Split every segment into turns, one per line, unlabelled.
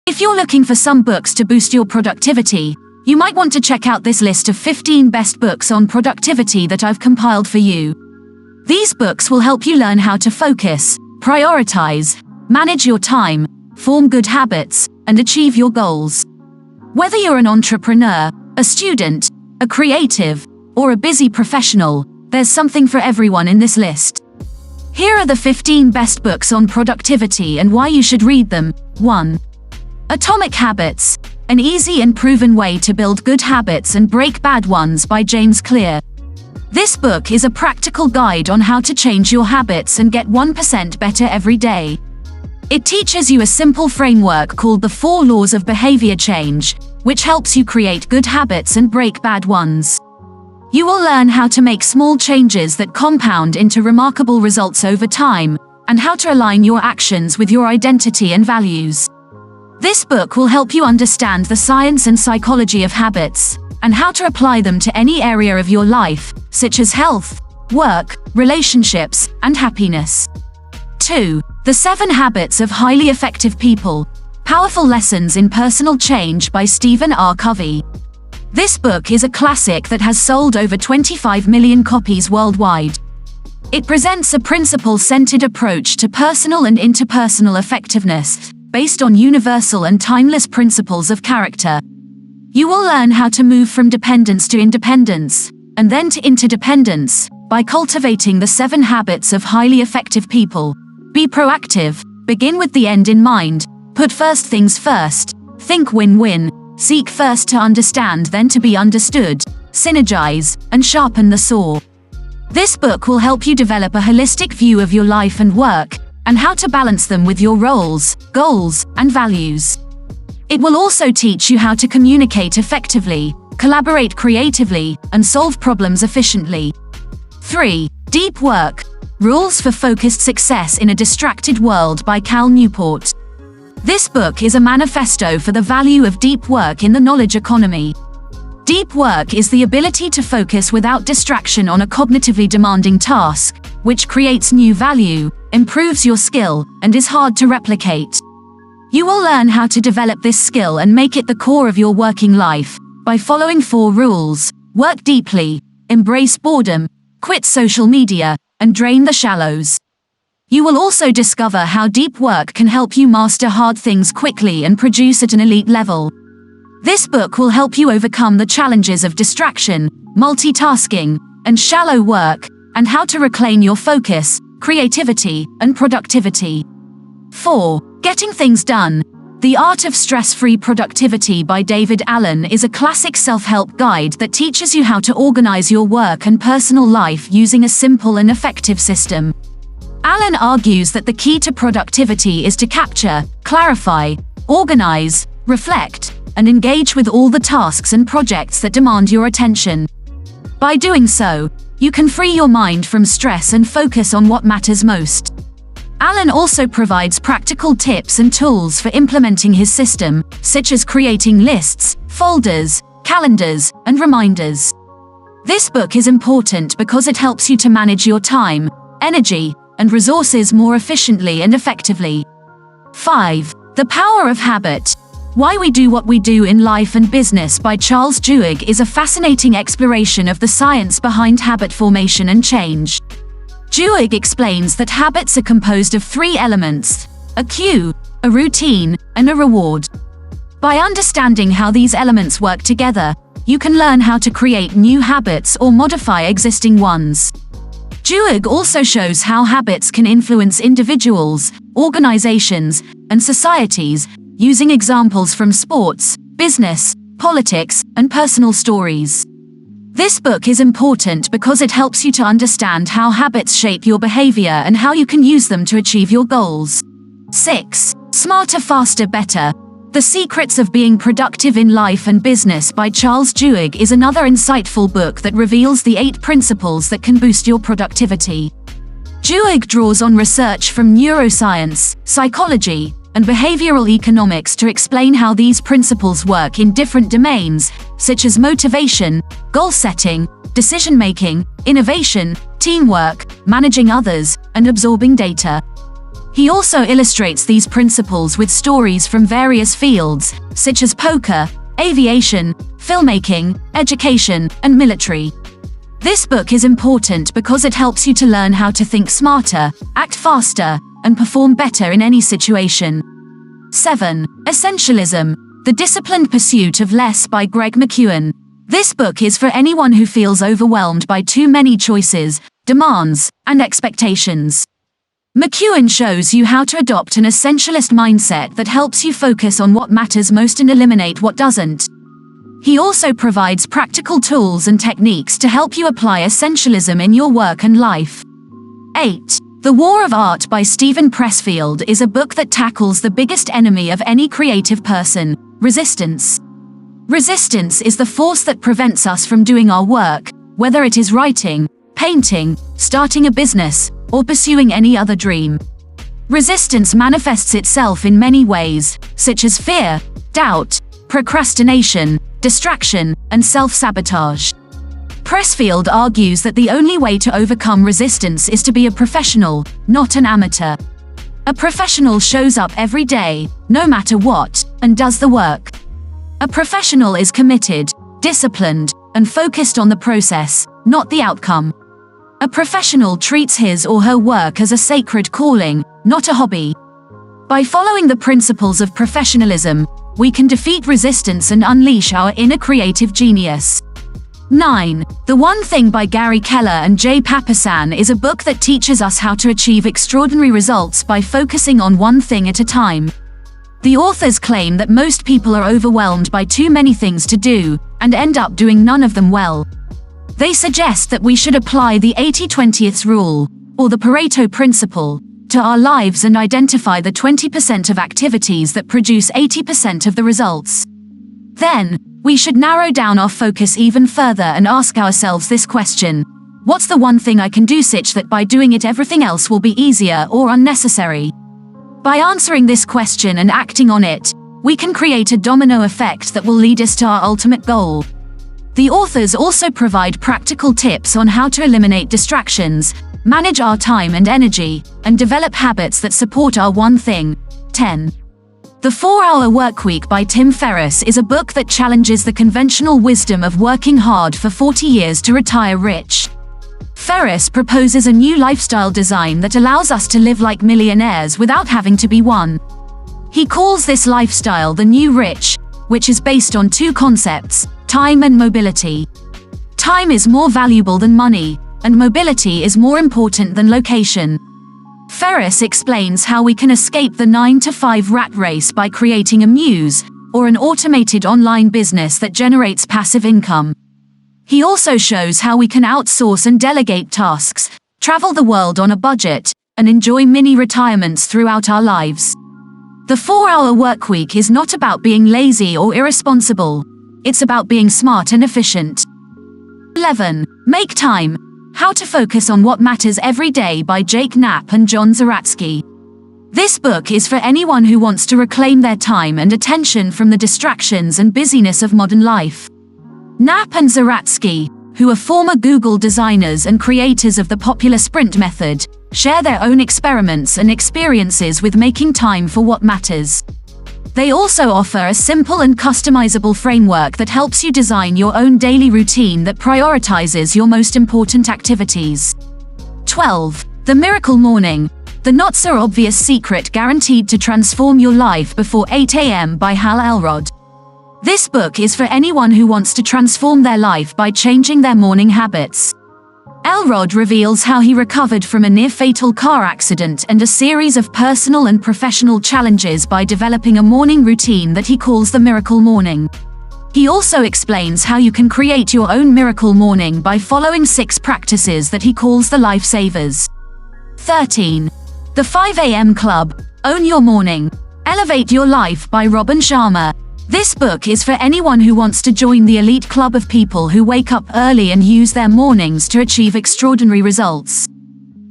If you're looking for some books to boost your productivity, you might want to check out this list of 15 best books on productivity that I've compiled for you. These books will help you learn how to focus, prioritize, manage your time, form good habits, and achieve your goals. Whether you're an entrepreneur, a student, a creative, or a busy professional, there's something for everyone in this list. Here are the 15 best books on productivity and why you should read them. 1. Atomic Habits, an easy and proven way to build good habits and break bad ones by James Clear. This book is a practical guide on how to change your habits and get 1% better every day. It teaches you a simple framework called the 4 Laws of Behavior Change, which helps you create good habits and break bad ones. You will learn how to make small changes that compound into remarkable results over time, and how to align your actions with your identity and values. This book will help you understand the science and psychology of habits, and how to apply them to any area of your life, such as health, work, relationships, and happiness. 2. The 7 Habits of Highly Effective People, Powerful Lessons in Personal Change by Stephen R. Covey. This book is a classic that has sold over 25 million copies worldwide. It presents a principle-centered approach to personal and interpersonal effectiveness, based on universal and timeless principles of character. You will learn how to move from dependence to independence, and then to interdependence, by cultivating the 7 habits of highly effective people. Be proactive, begin with the end in mind, put first things first, think win-win, seek first to understand then to be understood, synergize, and sharpen the saw. This book will help you develop a holistic view of your life and work, and how to balance them with your roles, goals, and values. It will also teach you how to communicate effectively, collaborate creatively, and solve problems efficiently. 3. Deep Work, Rules for Focused Success in a Distracted World by Cal Newport. This book is a manifesto for the value of deep work in the knowledge economy. Deep work is the ability to focus without distraction on a cognitively demanding task, which creates new value, improves your skill, and is hard to replicate. You will learn how to develop this skill and make it the core of your working life, by following 4 rules: work deeply, embrace boredom, quit social media, and drain the shallows. You will also discover how deep work can help you master hard things quickly and produce at an elite level. This book will help you overcome the challenges of distraction, multitasking, and shallow work, and how to reclaim your focus, creativity, and productivity. 4. Getting Things Done, The Art of Stress-Free Productivity by David Allen is a classic self-help guide that teaches you how to organize your work and personal life using a simple and effective system. Allen argues that the key to productivity is to capture, clarify, organize, reflect, and engage with all the tasks and projects that demand your attention. By doing so, you can free your mind from stress and focus on what matters most. Allen also provides practical tips and tools for implementing his system, such as creating lists, folders, calendars, and reminders. This book is important because it helps you to manage your time, energy, and resources more efficiently and effectively. 5. The Power of Habit, Why We Do What We Do in Life and Business by Charles Duhigg is a fascinating exploration of the science behind habit formation and change. Duhigg explains that habits are composed of 3 elements: a cue, a routine, and a reward. By understanding how these elements work together, you can learn how to create new habits or modify existing ones. Duhigg also shows how habits can influence individuals, organizations, and societies, using examples from sports, business, politics, and personal stories. This book is important because it helps you to understand how habits shape your behavior and how you can use them to achieve your goals. 6. Smarter, Faster, Better, The Secrets of Being Productive in Life and Business by Charles Duhigg is another insightful book that reveals the 8 principles that can boost your productivity. Duhigg draws on research from neuroscience, psychology, and behavioral economics to explain how these principles work in different domains, such as motivation, goal setting, decision-making, innovation, teamwork, managing others, and absorbing data. He also illustrates these principles with stories from various fields, such as poker, aviation, filmmaking, education, and military. This book is important because it helps you to learn how to think smarter, act faster, and perform better in any situation. 7. Essentialism: The Disciplined Pursuit of Less by Greg McKeown. This book is for anyone who feels overwhelmed by too many choices, demands, and expectations. McKeown shows you how to adopt an essentialist mindset that helps you focus on what matters most and eliminate what doesn't. He also provides practical tools and techniques to help you apply essentialism in your work and life. 8. The War of Art by Steven Pressfield is a book that tackles the biggest enemy of any creative person: resistance. Resistance is the force that prevents us from doing our work, whether it is writing, painting, starting a business, or pursuing any other dream. Resistance manifests itself in many ways, such as fear, doubt, procrastination, distraction, and self-sabotage. Pressfield argues that the only way to overcome resistance is to be a professional, not an amateur. A professional shows up every day, no matter what, and does the work. A professional is committed, disciplined, and focused on the process, not the outcome. A professional treats his or her work as a sacred calling, not a hobby. By following the principles of professionalism, we can defeat resistance and unleash our inner creative genius. 9. The One Thing by Gary Keller and Jay Papasan is a book that teaches us how to achieve extraordinary results by focusing on one thing at a time. The authors claim that most people are overwhelmed by too many things to do, and end up doing none of them well. They suggest that we should apply the 80-20 rule, or the Pareto principle, to our lives and identify the 20% of activities that produce 80% of the results. Then, we should narrow down our focus even further and ask ourselves this question: what's the one thing I can do such that by doing it everything else will be easier or unnecessary? By answering this question and acting on it, we can create a domino effect that will lead us to our ultimate goal. The authors also provide practical tips on how to eliminate distractions, manage our time and energy, and develop habits that support our one thing. 10. The 4-Hour Workweek by Tim Ferriss is a book that challenges the conventional wisdom of working hard for 40 years to retire rich. Ferriss proposes a new lifestyle design that allows us to live like millionaires without having to be one. He calls this lifestyle the New Rich, which is based on two concepts: time and mobility. Time is more valuable than money, and mobility is more important than location. Ferriss explains how we can escape the 9-to-5 rat race by creating a muse, or an automated online business that generates passive income. He also shows how we can outsource and delegate tasks, travel the world on a budget, and enjoy mini retirements throughout our lives. The 4-Hour Workweek is not about being lazy or irresponsible. It's about being smart and efficient. 11. Make Time: How to Focus on What Matters Every Day by Jake Knapp and John Zaratsky. This book is for anyone who wants to reclaim their time and attention from the distractions and busyness of modern life. Knapp and Zaratsky, who are former Google designers and creators of the popular sprint method, share their own experiments and experiences with making time for what matters. They also offer a simple and customizable framework that helps you design your own daily routine that prioritizes your most important activities. 12. The Miracle Morning: The Not-So-Obvious Secret Guaranteed to Transform Your Life Before 8 a.m. by Hal Elrod. This book is for anyone who wants to transform their life by changing their morning habits. Elrod reveals how he recovered from a near-fatal car accident and a series of personal and professional challenges by developing a morning routine that he calls the Miracle Morning. He also explains how you can create your own miracle morning by following 6 practices that he calls the Lifesavers. 13. The 5 a.m. Club: Own Your Morning. Elevate Your Life by Robin Sharma. This book is for anyone who wants to join the elite club of people who wake up early and use their mornings to achieve extraordinary results.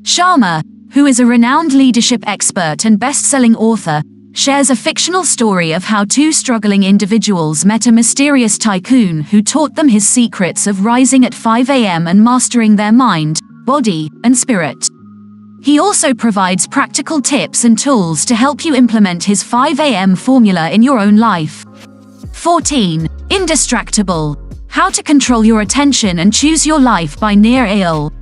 Sharma, who is a renowned leadership expert and best-selling author, shares a fictional story of how 2 struggling individuals met a mysterious tycoon who taught them his secrets of rising at 5 a.m. and mastering their mind, body, and spirit. He also provides practical tips and tools to help you implement his 5 a.m. formula in your own life. 14. Indistractable. How to Control Your Attention and Choose Your Life by Nir Eyal.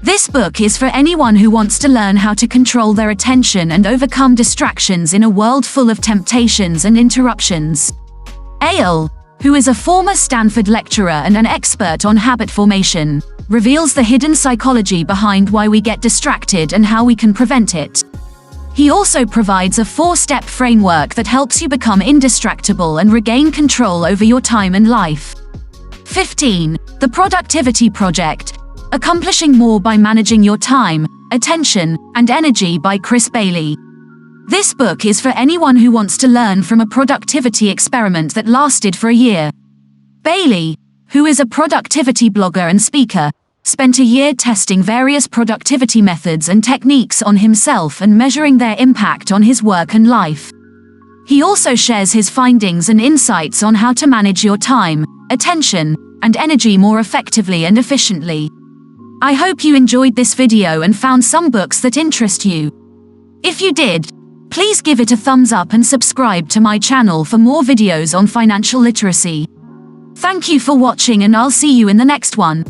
This book is for anyone who wants to learn how to control their attention and overcome distractions in a world full of temptations and interruptions. Eyal, who is a former Stanford lecturer and an expert on habit formation, reveals the hidden psychology behind why we get distracted and how we can prevent it. He also provides a 4-step framework that helps you become indistractable and regain control over your time and life. 15. The Productivity Project. Accomplishing More by Managing Your Time, Attention, and Energy by Chris Bailey. This book is for anyone who wants to learn from a productivity experiment that lasted for a year. Bailey, who is a productivity blogger and speaker, spent a year testing various productivity methods and techniques on himself and measuring their impact on his work and life. He also shares his findings and insights on how to manage your time, attention, and energy more effectively and efficiently. I hope you enjoyed this video and found some books that interest you. If you did, please give it a thumbs up and subscribe to my channel for more videos on financial literacy. Thank you for watching, and I'll see you in the next one.